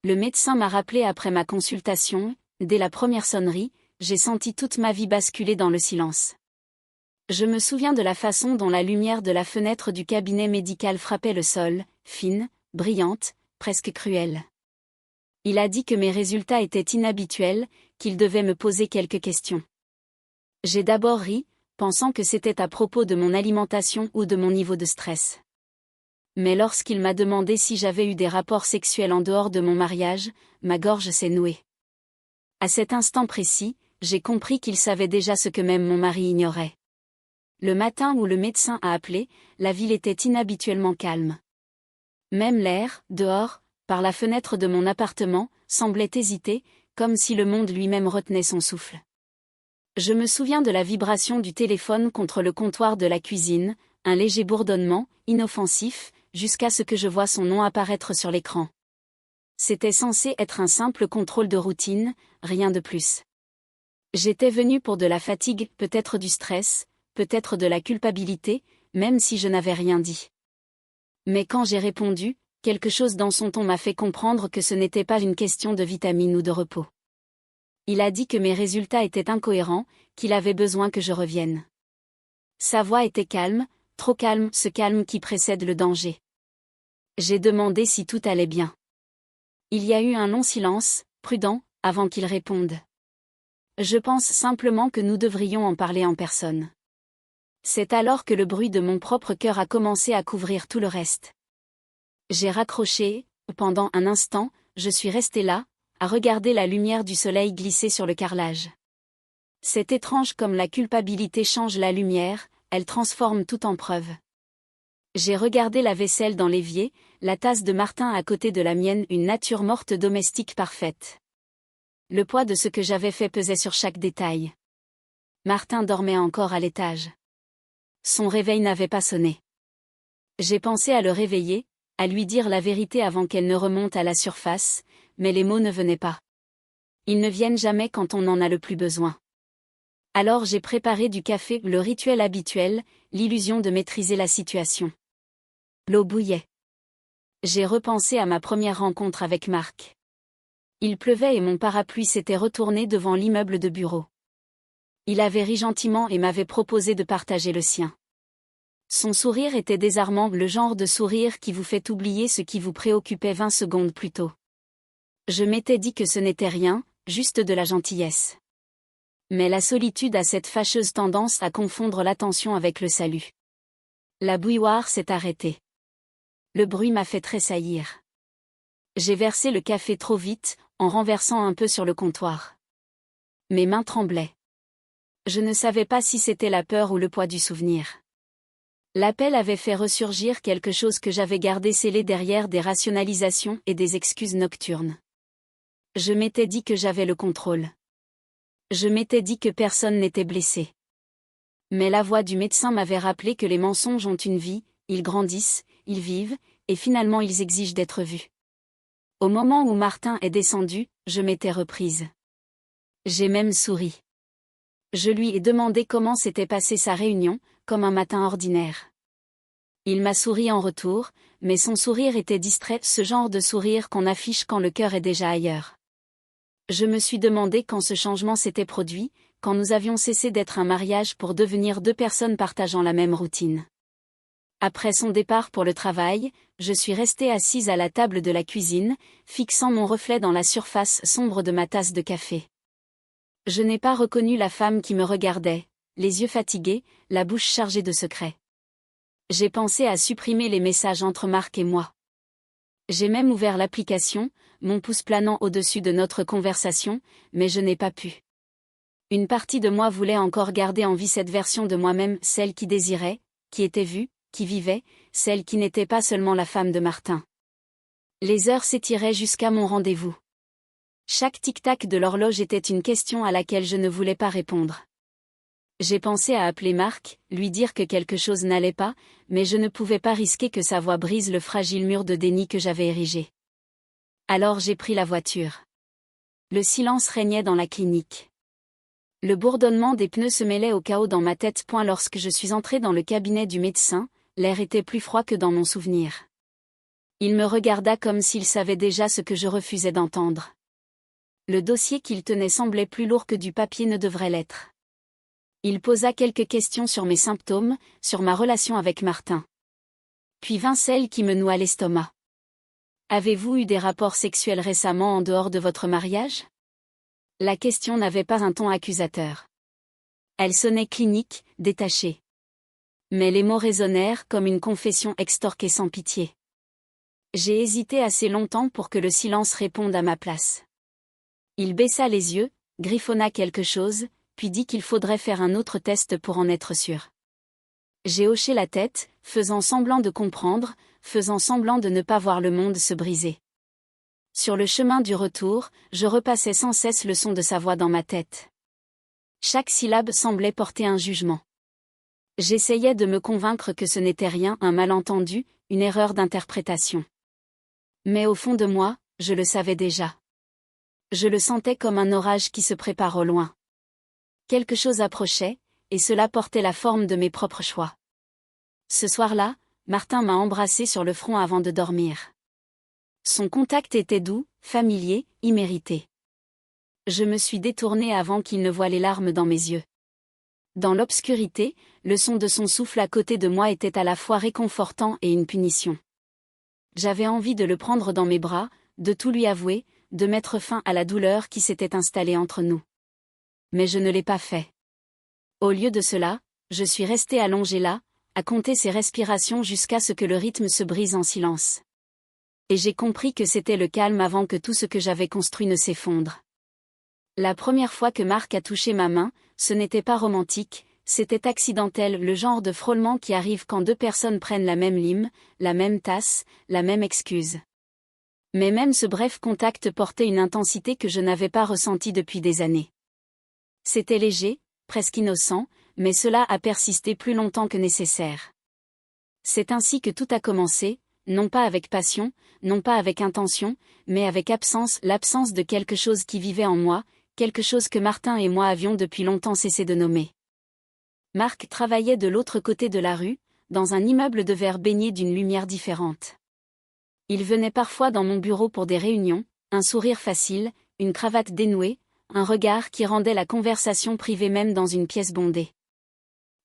Le médecin m'a rappelé après ma consultation. Dès la première sonnerie, j'ai senti toute ma vie basculer dans le silence. Je me souviens de la façon dont la lumière de la fenêtre du cabinet médical frappait le sol, fine, brillante, presque cruelle. Il a dit que mes résultats étaient inhabituels, qu'il devait me poser quelques questions. J'ai d'abord ri, pensant que c'était à propos de mon alimentation ou de mon niveau de stress. Mais lorsqu'il m'a demandé si j'avais eu des rapports sexuels en dehors de mon mariage, ma gorge s'est nouée. À cet instant précis, j'ai compris qu'il savait déjà ce que même mon mari ignorait. Le matin où le médecin a appelé, la ville était inhabituellement calme. Même l'air, dehors, par la fenêtre de mon appartement, semblait hésiter, comme si le monde lui-même retenait son souffle. Je me souviens de la vibration du téléphone contre le comptoir de la cuisine, un léger bourdonnement, inoffensif, jusqu'à ce que je voie son nom apparaître sur l'écran. C'était censé être un simple contrôle de routine, rien de plus. J'étais venue pour de la fatigue, peut-être du stress, peut-être de la culpabilité, même si je n'avais rien dit. Mais quand j'ai répondu, quelque chose dans son ton m'a fait comprendre que ce n'était pas une question de vitamines ou de repos. Il a dit que mes résultats étaient incohérents, qu'il avait besoin que je revienne. Sa voix était calme, trop calme, ce calme qui précède le danger. J'ai demandé si tout allait bien. Il y a eu un long silence, prudent, avant qu'il réponde. Je pense simplement que nous devrions en parler en personne. C'est alors que le bruit de mon propre cœur a commencé à couvrir tout le reste. J'ai raccroché, pendant un instant, je suis resté là, à regarder la lumière du soleil glisser sur le carrelage. C'est étrange comme la culpabilité change la lumière, elle transforme tout en preuve. J'ai regardé la vaisselle dans l'évier, la tasse de Martin à côté de la mienne, une nature morte domestique parfaite. Le poids de ce que j'avais fait pesait sur chaque détail. Martin dormait encore à l'étage. Son réveil n'avait pas sonné. J'ai pensé à le réveiller, à lui dire la vérité avant qu'elle ne remonte à la surface, mais les mots ne venaient pas. Ils ne viennent jamais quand on en a le plus besoin. Alors j'ai préparé du café, le rituel habituel, l'illusion de maîtriser la situation. L'eau bouillait. J'ai repensé à ma première rencontre avec Marc. Il pleuvait et mon parapluie s'était retourné devant l'immeuble de bureau. Il avait ri gentiment et m'avait proposé de partager le sien. Son sourire était désarmant, le genre de sourire qui vous fait oublier ce qui vous préoccupait 20 secondes plus tôt. Je m'étais dit que ce n'était rien, juste de la gentillesse. Mais la solitude a cette fâcheuse tendance à confondre l'attention avec le salut. La bouilloire s'est arrêtée. Le bruit m'a fait tressaillir. J'ai versé le café trop vite, en renversant un peu sur le comptoir. Mes mains tremblaient. Je ne savais pas si c'était la peur ou le poids du souvenir. L'appel avait fait ressurgir quelque chose que j'avais gardé scellé derrière des rationalisations et des excuses nocturnes. Je m'étais dit que j'avais le contrôle. Je m'étais dit que personne n'était blessé. Mais la voix du médecin m'avait rappelé que les mensonges ont une vie, ils grandissent, ils vivent, et finalement ils exigent d'être vus. Au moment où Martin est descendu, je m'étais reprise. J'ai même souri. Je lui ai demandé comment s'était passée sa réunion, comme un matin ordinaire. Il m'a souri en retour, mais son sourire était distrait, ce genre de sourire qu'on affiche quand le cœur est déjà ailleurs. Je me suis demandé quand ce changement s'était produit, quand nous avions cessé d'être un mariage pour devenir deux personnes partageant la même routine. Après son départ pour le travail, je suis restée assise à la table de la cuisine, fixant mon reflet dans la surface sombre de ma tasse de café. Je n'ai pas reconnu la femme qui me regardait, les yeux fatigués, la bouche chargée de secrets. J'ai pensé à supprimer les messages entre Marc et moi. J'ai même ouvert l'application, mon pouce planant au-dessus de notre conversation, mais je n'ai pas pu. Une partie de moi voulait encore garder en vie cette version de moi-même, celle qui désirait, qui était vue, qui vivait, celle qui n'était pas seulement la femme de Martin. Les heures s'étiraient jusqu'à mon rendez-vous. Chaque tic-tac de l'horloge était une question à laquelle je ne voulais pas répondre. J'ai pensé à appeler Marc, lui dire que quelque chose n'allait pas, mais je ne pouvais pas risquer que sa voix brise le fragile mur de déni que j'avais érigé. Alors j'ai pris la voiture. Le silence régnait dans la clinique. Le bourdonnement des pneus se mêlait au chaos dans ma tête. Lorsque je suis entrée dans le cabinet du médecin, l'air était plus froid que dans mon souvenir. Il me regarda comme s'il savait déjà ce que je refusais d'entendre. Le dossier qu'il tenait semblait plus lourd que du papier ne devrait l'être. Il posa quelques questions sur mes symptômes, sur ma relation avec Martin. Puis vint celle qui me noua l'estomac. Avez-vous eu des rapports sexuels récemment en dehors de votre mariage? La question n'avait pas un ton accusateur. Elle sonnait clinique, détachée. Mais les mots résonnèrent comme une confession extorquée sans pitié. J'ai hésité assez longtemps pour que le silence réponde à ma place. Il baissa les yeux, griffonna quelque chose, puis dit qu'il faudrait faire un autre test pour en être sûr. J'ai hoché la tête, faisant semblant de comprendre, faisant semblant de ne pas voir le monde se briser. Sur le chemin du retour, je repassais sans cesse le son de sa voix dans ma tête. Chaque syllabe semblait porter un jugement. J'essayais de me convaincre que ce n'était rien, un malentendu, une erreur d'interprétation. Mais au fond de moi, je le savais déjà. Je le sentais comme un orage qui se prépare au loin. Quelque chose approchait, et cela portait la forme de mes propres choix. Ce soir-là, Martin m'a embrassé sur le front avant de dormir. Son contact était doux, familier, immérité. Je me suis détournée avant qu'il ne voie les larmes dans mes yeux. Dans l'obscurité, le son de son souffle à côté de moi était à la fois réconfortant et une punition. J'avais envie de le prendre dans mes bras, de tout lui avouer, de mettre fin à la douleur qui s'était installée entre nous. Mais je ne l'ai pas fait. Au lieu de cela, je suis restée allongée là, à compter ses respirations jusqu'à ce que le rythme se brise en silence. Et j'ai compris que c'était le calme avant que tout ce que j'avais construit ne s'effondre. La première fois que Marc a touché ma main, ce n'était pas romantique, c'était accidentel, le genre de frôlement qui arrive quand deux personnes prennent la même lime, la même tasse, la même excuse. Mais même ce bref contact portait une intensité que je n'avais pas ressentie depuis des années. C'était léger, presque innocent, mais cela a persisté plus longtemps que nécessaire. C'est ainsi que tout a commencé, non pas avec passion, non pas avec intention, mais avec l'absence de quelque chose qui vivait en moi, quelque chose que Martin et moi avions depuis longtemps cessé de nommer. Marc travaillait de l'autre côté de la rue, dans un immeuble de verre baigné d'une lumière différente. Il venait parfois dans mon bureau pour des réunions, un sourire facile, une cravate dénouée, un regard qui rendait la conversation privée même dans une pièce bondée.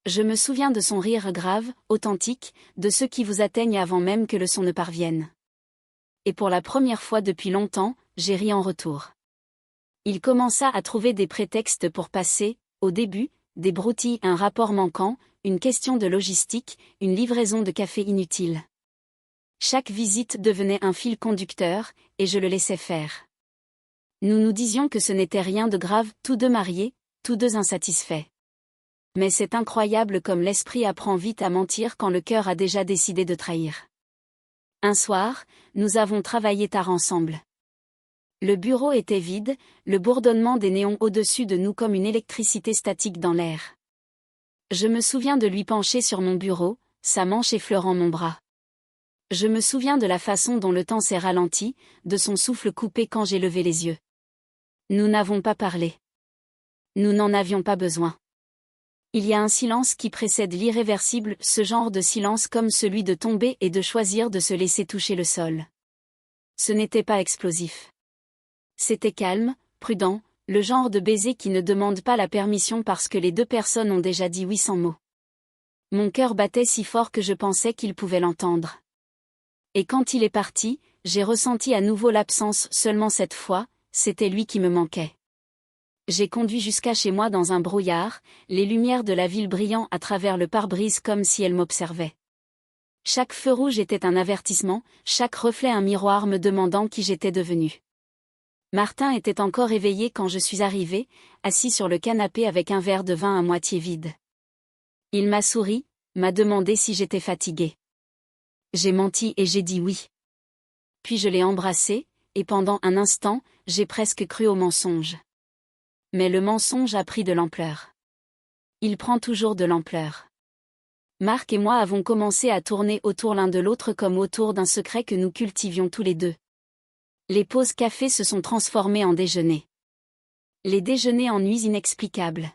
Je me souviens de son rire grave, authentique, de ceux qui vous atteignent avant même que le son ne parvienne. Et pour la première fois depuis longtemps, j'ai ri en retour. Il commença à trouver des prétextes pour passer, au début, des broutilles, un rapport manquant, une question de logistique, une livraison de café inutile. Chaque visite devenait un fil conducteur, et je le laissais faire. Nous nous disions que ce n'était rien de grave, tous deux mariés, tous deux insatisfaits. Mais c'est incroyable comme l'esprit apprend vite à mentir quand le cœur a déjà décidé de trahir. Un soir, nous avons travaillé tard ensemble. Le bureau était vide, le bourdonnement des néons au-dessus de nous comme une électricité statique dans l'air. Je me souviens de lui pencher sur mon bureau, sa manche effleurant mon bras. Je me souviens de la façon dont le temps s'est ralenti, de son souffle coupé quand j'ai levé les yeux. Nous n'avons pas parlé. Nous n'en avions pas besoin. Il y a un silence qui précède l'irréversible, ce genre de silence comme celui de tomber et de choisir de se laisser toucher le sol. Ce n'était pas explosif. C'était calme, prudent, le genre de baiser qui ne demande pas la permission parce que les deux personnes ont déjà dit oui sans mots. Mon cœur battait si fort que je pensais qu'il pouvait l'entendre. Et quand il est parti, j'ai ressenti à nouveau l'absence, seulement cette fois, c'était lui qui me manquait. J'ai conduit jusqu'à chez moi dans un brouillard, les lumières de la ville brillant à travers le pare-brise comme si elles m'observaient. Chaque feu rouge était un avertissement, chaque reflet un miroir me demandant qui j'étais devenue. Martin était encore éveillé quand je suis arrivée, assis sur le canapé avec un verre de vin à moitié vide. Il m'a souri, m'a demandé si j'étais fatiguée. J'ai menti et j'ai dit oui. Puis je l'ai embrassé, et pendant un instant, j'ai presque cru au mensonge. Mais le mensonge a pris de l'ampleur. Il prend toujours de l'ampleur. Marc et moi avons commencé à tourner autour l'un de l'autre comme autour d'un secret que nous cultivions tous les deux. Les pauses café se sont transformées en déjeuners. Les déjeuners en nuits inexplicables.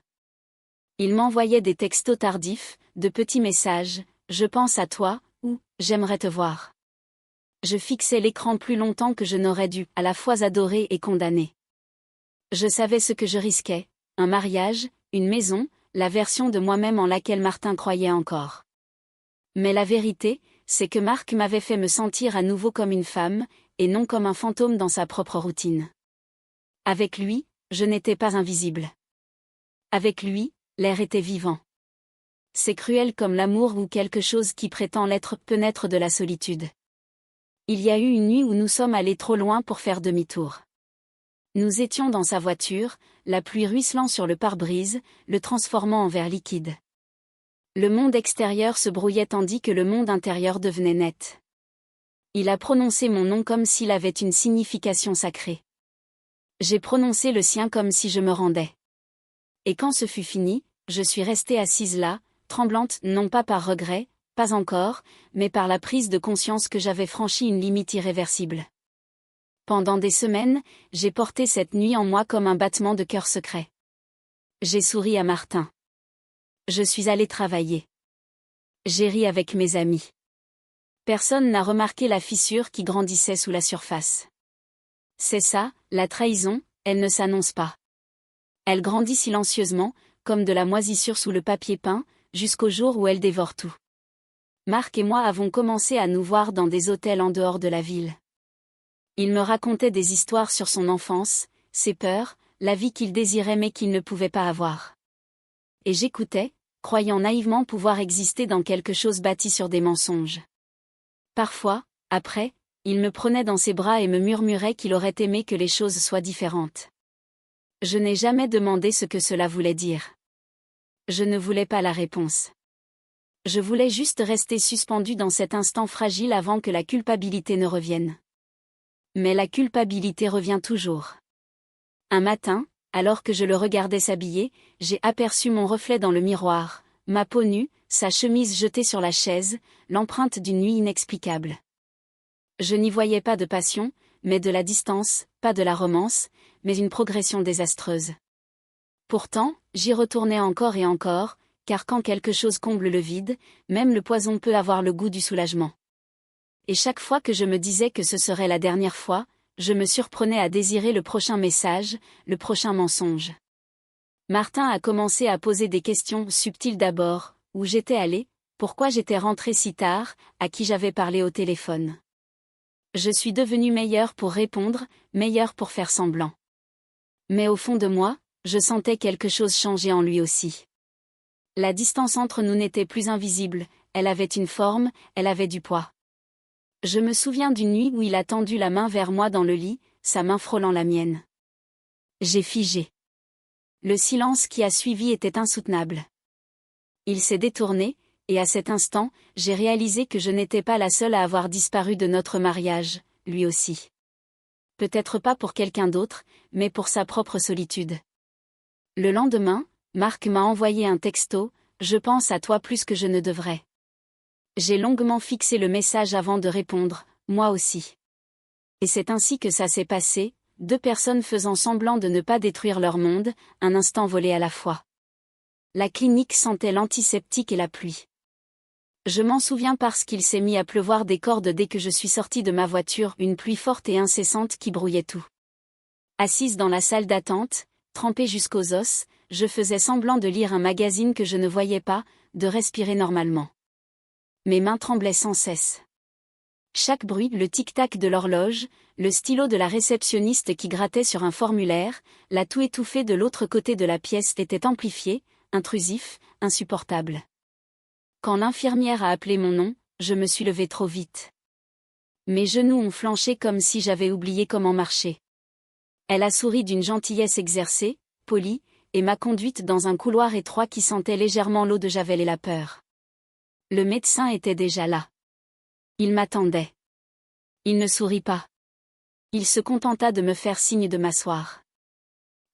Il m'envoyait des textos tardifs, de petits messages, je pense à toi, ou j'aimerais te voir. Je fixais l'écran plus longtemps que je n'aurais dû, à la fois adorer et condamner. Je savais ce que je risquais, un mariage, une maison, la version de moi-même en laquelle Martin croyait encore. Mais la vérité, c'est que Marc m'avait fait me sentir à nouveau comme une femme, et non comme un fantôme dans sa propre routine. Avec lui, je n'étais pas invisible. Avec lui, l'air était vivant. C'est cruel comme l'amour ou quelque chose qui prétend l'être peut naître de la solitude. Il y a eu une nuit où nous sommes allés trop loin pour faire demi-tour. Nous étions dans sa voiture, la pluie ruisselant sur le pare-brise, le transformant en verre liquide. Le monde extérieur se brouillait tandis que le monde intérieur devenait net. Il a prononcé mon nom comme s'il avait une signification sacrée. J'ai prononcé le sien comme si je me rendais. Et quand ce fut fini, je suis restée assise là, tremblante non pas par regret, pas encore, mais par la prise de conscience que j'avais franchi une limite irréversible. Pendant des semaines, j'ai porté cette nuit en moi comme un battement de cœur secret. J'ai souri à Martin. Je suis allée travailler. J'ai ri avec mes amis. Personne n'a remarqué la fissure qui grandissait sous la surface. C'est ça, la trahison, elle ne s'annonce pas. Elle grandit silencieusement, comme de la moisissure sous le papier peint, jusqu'au jour où elle dévore tout. Marc et moi avons commencé à nous voir dans des hôtels en dehors de la ville. Il me racontait des histoires sur son enfance, ses peurs, la vie qu'il désirait mais qu'il ne pouvait pas avoir. Et j'écoutais, croyant naïvement pouvoir exister dans quelque chose bâti sur des mensonges. Parfois, après, il me prenait dans ses bras et me murmurait qu'il aurait aimé que les choses soient différentes. Je n'ai jamais demandé ce que cela voulait dire. Je ne voulais pas la réponse. Je voulais juste rester suspendue dans cet instant fragile avant que la culpabilité ne revienne. Mais la culpabilité revient toujours. Un matin, alors que je le regardais s'habiller, j'ai aperçu mon reflet dans le miroir, ma peau nue, sa chemise jetée sur la chaise, l'empreinte d'une nuit inexplicable. Je n'y voyais pas de passion, mais de la distance, pas de la romance, mais une progression désastreuse. Pourtant, j'y retournais encore et encore, car quand quelque chose comble le vide, même le poison peut avoir le goût du soulagement. Et chaque fois que je me disais que ce serait la dernière fois, je me surprenais à désirer le prochain message, le prochain mensonge. Martin a commencé à poser des questions subtiles d'abord, où j'étais allée, pourquoi j'étais rentrée si tard, à qui j'avais parlé au téléphone. Je suis devenue meilleure pour répondre, meilleure pour faire semblant. Mais au fond de moi, je sentais quelque chose changer en lui aussi. La distance entre nous n'était plus invisible, elle avait une forme, elle avait du poids. Je me souviens d'une nuit où il a tendu la main vers moi dans le lit, sa main frôlant la mienne. J'ai figé. Le silence qui a suivi était insoutenable. Il s'est détourné, et à cet instant, j'ai réalisé que je n'étais pas la seule à avoir disparu de notre mariage, lui aussi. Peut-être pas pour quelqu'un d'autre, mais pour sa propre solitude. Le lendemain, Marc m'a envoyé un texto, « Je pense à toi plus que je ne devrais ». J'ai longuement fixé le message avant de répondre, « Moi aussi ». Et c'est ainsi que ça s'est passé, deux personnes faisant semblant de ne pas détruire leur monde, un instant volé à la fois. La clinique sentait l'antiseptique et la pluie. Je m'en souviens parce qu'il s'est mis à pleuvoir des cordes dès que je suis sortie de ma voiture, une pluie forte et incessante qui brouillait tout. Assise dans la salle d'attente, trempée jusqu'aux os, je faisais semblant de lire un magazine que je ne voyais pas, de respirer normalement. Mes mains tremblaient sans cesse. Chaque bruit, le tic-tac de l'horloge, le stylo de la réceptionniste qui grattait sur un formulaire, la toux étouffée de l'autre côté de la pièce était amplifié, intrusif, insupportable. Quand l'infirmière a appelé mon nom, je me suis levée trop vite. Mes genoux ont flanché comme si j'avais oublié comment marcher. Elle a souri d'une gentillesse exercée, polie, et m'a conduite dans un couloir étroit qui sentait légèrement l'eau de javel et la peur. Le médecin était déjà là. Il m'attendait. Il ne sourit pas. Il se contenta de me faire signe de m'asseoir.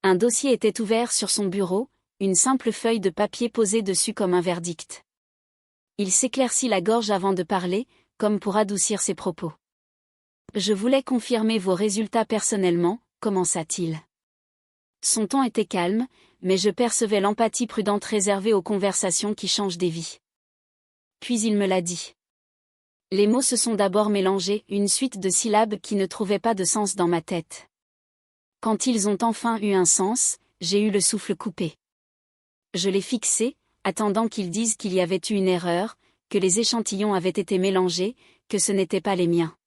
Un dossier était ouvert sur son bureau, une simple feuille de papier posée dessus comme un verdict. Il s'éclaircit la gorge avant de parler, comme pour adoucir ses propos. « Je voulais confirmer vos résultats personnellement », commença-t-il. Son ton était calme, mais je percevais l'empathie prudente réservée aux conversations qui changent des vies. Puis il me l'a dit. Les mots se sont d'abord mélangés, une suite de syllabes qui ne trouvaient pas de sens dans ma tête. Quand ils ont enfin eu un sens, j'ai eu le souffle coupé. Je l'ai fixé, attendant qu'ils disent qu'il y avait eu une erreur, que les échantillons avaient été mélangés, que ce n'étaient pas les miens.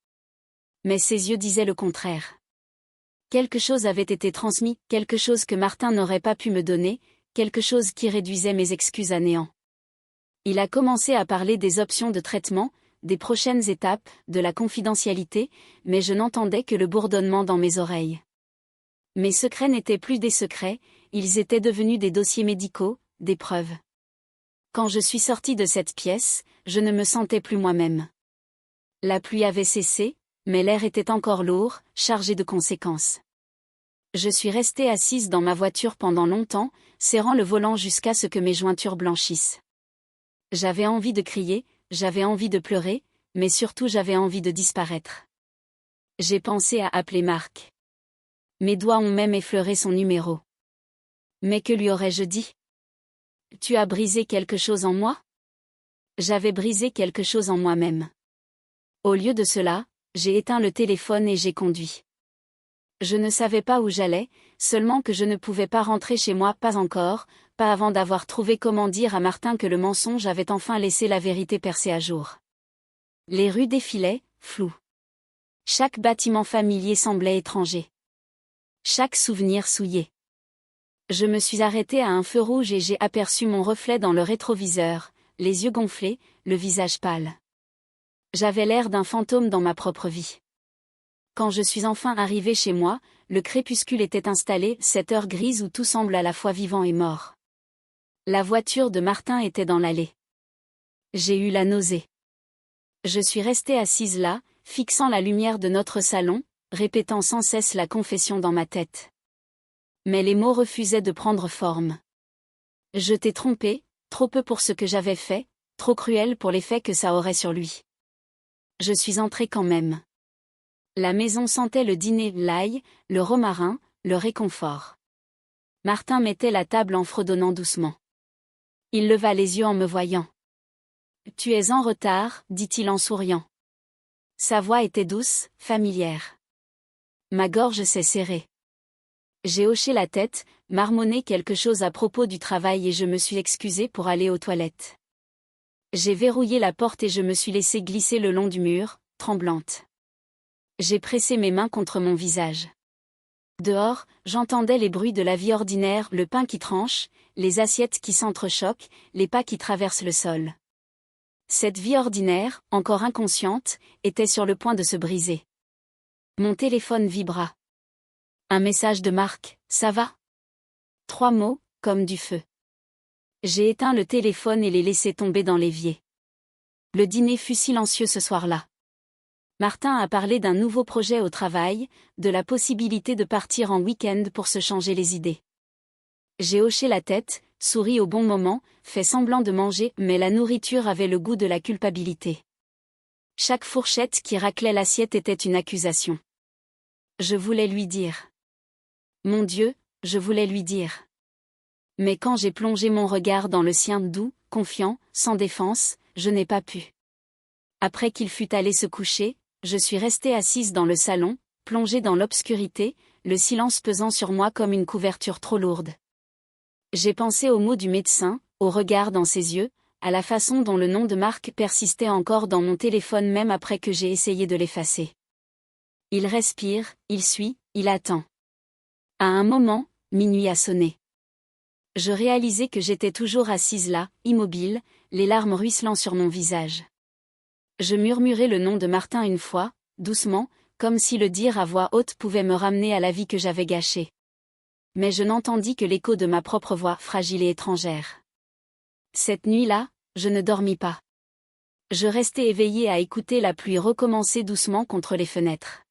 Mais ses yeux disaient le contraire. Quelque chose avait été transmis, quelque chose que Martin n'aurait pas pu me donner, quelque chose qui réduisait mes excuses à néant. Il a commencé à parler des options de traitement, des prochaines étapes, de la confidentialité, mais je n'entendais que le bourdonnement dans mes oreilles. Mes secrets n'étaient plus des secrets, ils étaient devenus des dossiers médicaux, des preuves. Quand je suis sortie de cette pièce, je ne me sentais plus moi-même. La pluie avait cessé, mais l'air était encore lourd, chargé de conséquences. Je suis restée assise dans ma voiture pendant longtemps, serrant le volant jusqu'à ce que mes jointures blanchissent. J'avais envie de crier, j'avais envie de pleurer, mais surtout j'avais envie de disparaître. J'ai pensé à appeler Marc. Mes doigts ont même effleuré son numéro. Mais que lui aurais-je dit ? Tu as brisé quelque chose en moi ? J'avais brisé quelque chose en moi-même. Au lieu de cela, j'ai éteint le téléphone et j'ai conduit. Je ne savais pas où j'allais, seulement que je ne pouvais pas rentrer chez moi, pas encore, pas avant d'avoir trouvé comment dire à Martin que le mensonge avait enfin laissé la vérité percer à jour. Les rues défilaient, floues. Chaque bâtiment familier semblait étranger. Chaque souvenir souillé. Je me suis arrêtée à un feu rouge et j'ai aperçu mon reflet dans le rétroviseur, les yeux gonflés, le visage pâle. J'avais l'air d'un fantôme dans ma propre vie. Quand je suis enfin arrivée chez moi, le crépuscule était installé, cette heure grise où tout semble à la fois vivant et mort. La voiture de Martin était dans l'allée. J'ai eu la nausée. Je suis restée assise là, fixant la lumière de notre salon, répétant sans cesse la confession dans ma tête. Mais les mots refusaient de prendre forme. Je t'ai trompé, trop peu pour ce que j'avais fait, trop cruel pour l'effet que ça aurait sur lui. Je suis entrée quand même. La maison sentait le dîner, l'ail, le romarin, le réconfort. Martin mettait la table en fredonnant doucement. Il leva les yeux en me voyant. « Tu es en retard », dit-il en souriant. Sa voix était douce, familière. Ma gorge s'est serrée. J'ai hoché la tête, marmonné quelque chose à propos du travail et je me suis excusée pour aller aux toilettes. J'ai verrouillé la porte et je me suis laissée glisser le long du mur, tremblante. J'ai pressé mes mains contre mon visage. Dehors, j'entendais les bruits de la vie ordinaire, le pain qui tranche, les assiettes qui s'entrechoquent, les pas qui traversent le sol. Cette vie ordinaire, encore inconsciente, était sur le point de se briser. Mon téléphone vibra. Un message de Marc, ça va ? 3 mots, comme du feu. J'ai éteint le téléphone et l'ai laissé tomber dans l'évier. Le dîner fut silencieux ce soir-là. Martin a parlé d'un nouveau projet au travail, de la possibilité de partir en week-end pour se changer les idées. J'ai hoché la tête, souri au bon moment, fait semblant de manger, mais la nourriture avait le goût de la culpabilité. Chaque fourchette qui raclait l'assiette était une accusation. Je voulais lui dire. Mon Dieu, je voulais lui dire. Mais quand j'ai plongé mon regard dans le sien doux, confiant, sans défense, je n'ai pas pu. Après qu'il fût allé se coucher, je suis restée assise dans le salon, plongée dans l'obscurité, le silence pesant sur moi comme une couverture trop lourde. J'ai pensé aux mots du médecin, au regard dans ses yeux, à la façon dont le nom de Marc persistait encore dans mon téléphone même après que j'ai essayé de l'effacer. Il respire, il suit, il attend. À un moment, minuit a sonné. Je réalisais que j'étais toujours assise là, immobile, les larmes ruisselant sur mon visage. Je murmurai le nom de Martin une fois, doucement, comme si le dire à voix haute pouvait me ramener à la vie que j'avais gâchée. Mais je n'entendis que l'écho de ma propre voix fragile et étrangère. Cette nuit-là, je ne dormis pas. Je restai éveillée à écouter la pluie recommencer doucement contre les fenêtres.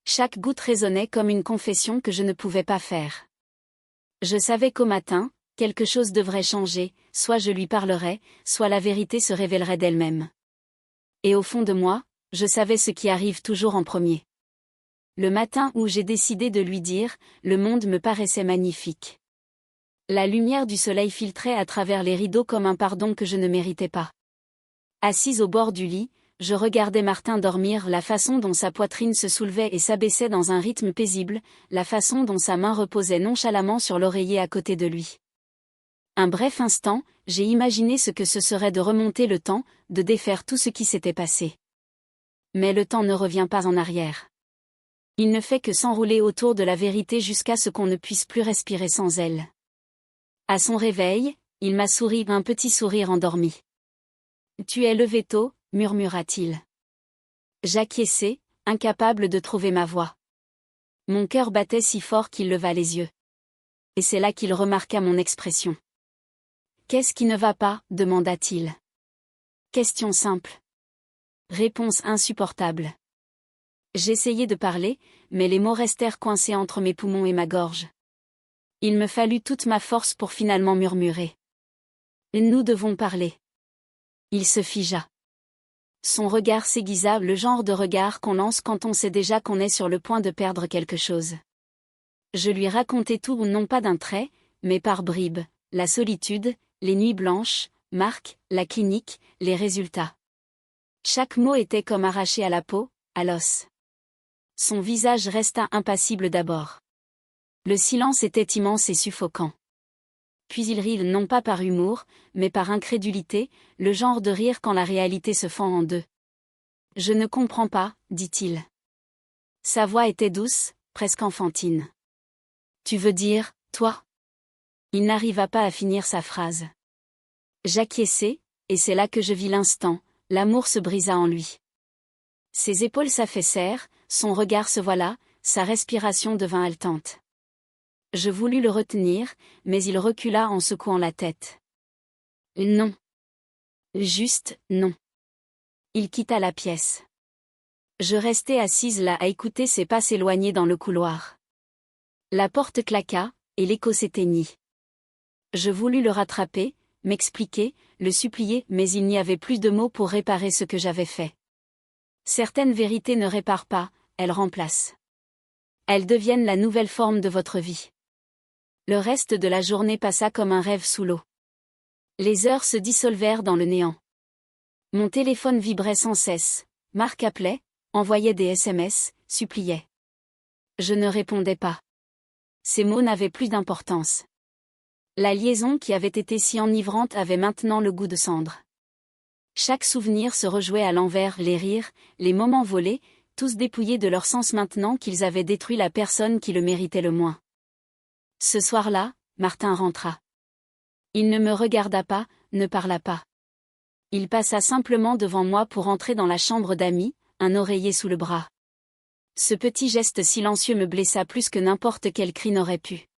Chaque goutte résonnait comme une confession que je ne pouvais pas faire. Je savais qu'au matin, quelque chose devrait changer, soit je lui parlerais, soit la vérité se révélerait d'elle-même. Et au fond de moi, je savais ce qui arrive toujours en premier. Le matin où j'ai décidé de lui dire, le monde me paraissait magnifique. La lumière du soleil filtrait à travers les rideaux comme un pardon que je ne méritais pas. Assise au bord du lit, je regardais Martin dormir, la façon dont sa poitrine se soulevait et s'abaissait dans un rythme paisible, la façon dont sa main reposait nonchalamment sur l'oreiller à côté de lui. Un bref instant, j'ai imaginé ce que ce serait de remonter le temps, de défaire tout ce qui s'était passé. Mais le temps ne revient pas en arrière. Il ne fait que s'enrouler autour de la vérité jusqu'à ce qu'on ne puisse plus respirer sans elle. À son réveil, il m'a souri un petit sourire endormi. « Tu es levé tôt », murmura-t-il. J'acquiesçai, incapable de trouver ma voix. Mon cœur battait si fort qu'il leva les yeux. Et c'est là qu'il remarqua mon expression. « Qu'est-ce qui ne va pas ?» demanda-t-il. Question simple. Réponse insupportable. J'essayai de parler, mais les mots restèrent coincés entre mes poumons et ma gorge. Il me fallut toute ma force pour finalement murmurer. « Nous devons parler. » Il se figea. Son regard s'aiguisa, le genre de regard qu'on lance quand on sait déjà qu'on est sur le point de perdre quelque chose. Je lui racontai tout, non pas d'un trait, mais par bribes, la solitude, les nuits blanches, Marc, la clinique, les résultats. Chaque mot était comme arraché à la peau, à l'os. Son visage resta impassible d'abord. Le silence était immense et suffocant. Puis il rit non pas par humour, mais par incrédulité, le genre de rire quand la réalité se fend en deux. « Je ne comprends pas », dit-il. Sa voix était douce, presque enfantine. « Tu veux dire, toi ?» Il n'arriva pas à finir sa phrase. J'acquiesçai, et c'est là que je vis l'instant, l'amour se brisa en lui. Ses épaules s'affaissèrent, son regard se voila, sa respiration devint haletante. Je voulus le retenir, mais il recula en secouant la tête. Non. Juste, non. Il quitta la pièce. Je restai assise là à écouter ses pas s'éloigner dans le couloir. La porte claqua, et l'écho s'éteignit. Je voulus le rattraper, m'expliquer, le supplier, mais il n'y avait plus de mots pour réparer ce que j'avais fait. Certaines vérités ne réparent pas, elles remplacent. Elles deviennent la nouvelle forme de votre vie. Le reste de la journée passa comme un rêve sous l'eau. Les heures se dissolvèrent dans le néant. Mon téléphone vibrait sans cesse, Marc appelait, envoyait des SMS, suppliait. Je ne répondais pas. Ces mots n'avaient plus d'importance. La liaison qui avait été si enivrante avait maintenant le goût de cendre. Chaque souvenir se rejouait à l'envers, les rires, les moments volés, tous dépouillés de leur sens maintenant qu'ils avaient détruit la personne qui le méritait le moins. Ce soir-là, Martin rentra. Il ne me regarda pas, ne parla pas. Il passa simplement devant moi pour entrer dans la chambre d'amis, un oreiller sous le bras. Ce petit geste silencieux me blessa plus que n'importe quel cri n'aurait pu.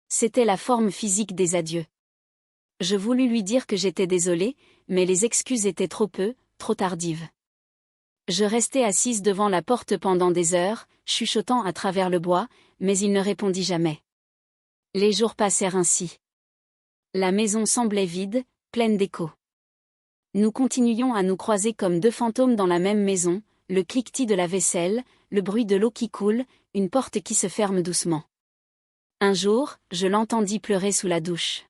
C'était la forme physique des adieux. Je voulus lui dire que j'étais désolée, mais les excuses étaient trop peu, trop tardives. Je restai assise devant la porte pendant des heures, chuchotant à travers le bois, mais il ne répondit jamais. Les jours passèrent ainsi. La maison semblait vide, pleine d'échos. Nous continuions à nous croiser comme deux fantômes dans la même maison, le cliquetis de la vaisselle, le bruit de l'eau qui coule, une porte qui se ferme doucement. Un jour, je l'entendis pleurer sous la douche.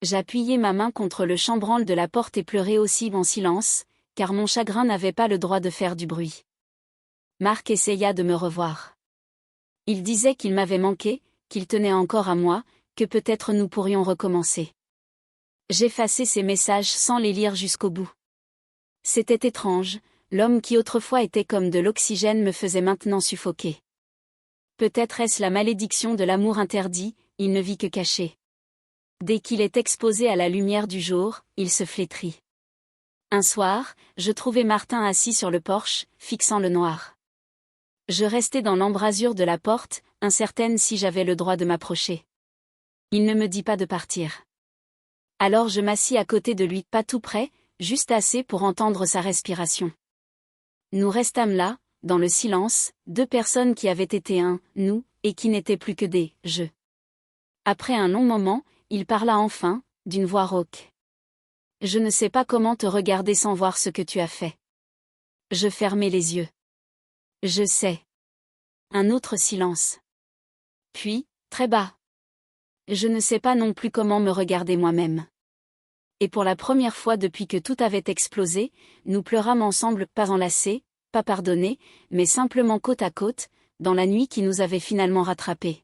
J'appuyai ma main contre le chambranle de la porte et pleurai aussi en silence, car mon chagrin n'avait pas le droit de faire du bruit. Marc essaya de me revoir. Il disait qu'il m'avait manqué, qu'il tenait encore à moi, que peut-être nous pourrions recommencer. J'effaçai ces messages sans les lire jusqu'au bout. C'était étrange, l'homme qui autrefois était comme de l'oxygène me faisait maintenant suffoquer. Peut-être est-ce la malédiction de l'amour interdit, il ne vit que caché. Dès qu'il est exposé à la lumière du jour, il se flétrit. Un soir, je trouvai Martin assis sur le porche, fixant le noir. Je restai dans l'embrasure de la porte, incertaine si j'avais le droit de m'approcher. Il ne me dit pas de partir. Alors je m'assis à côté de lui, pas tout près, juste assez pour entendre sa respiration. Nous restâmes là, dans le silence, deux personnes qui avaient été un « nous » et qui n'étaient plus que des « je ». Après un long moment, il parla enfin, d'une voix rauque. « Je ne sais pas comment te regarder sans voir ce que tu as fait. » Je fermai les yeux. « Je sais. » Un autre silence. Puis, très bas. « Je ne sais pas non plus comment me regarder moi-même. » Et pour la première fois depuis que tout avait explosé, nous pleurâmes ensemble, pas enlacés, pas pardonnés, mais simplement côte à côte, dans la nuit qui nous avait finalement rattrapés.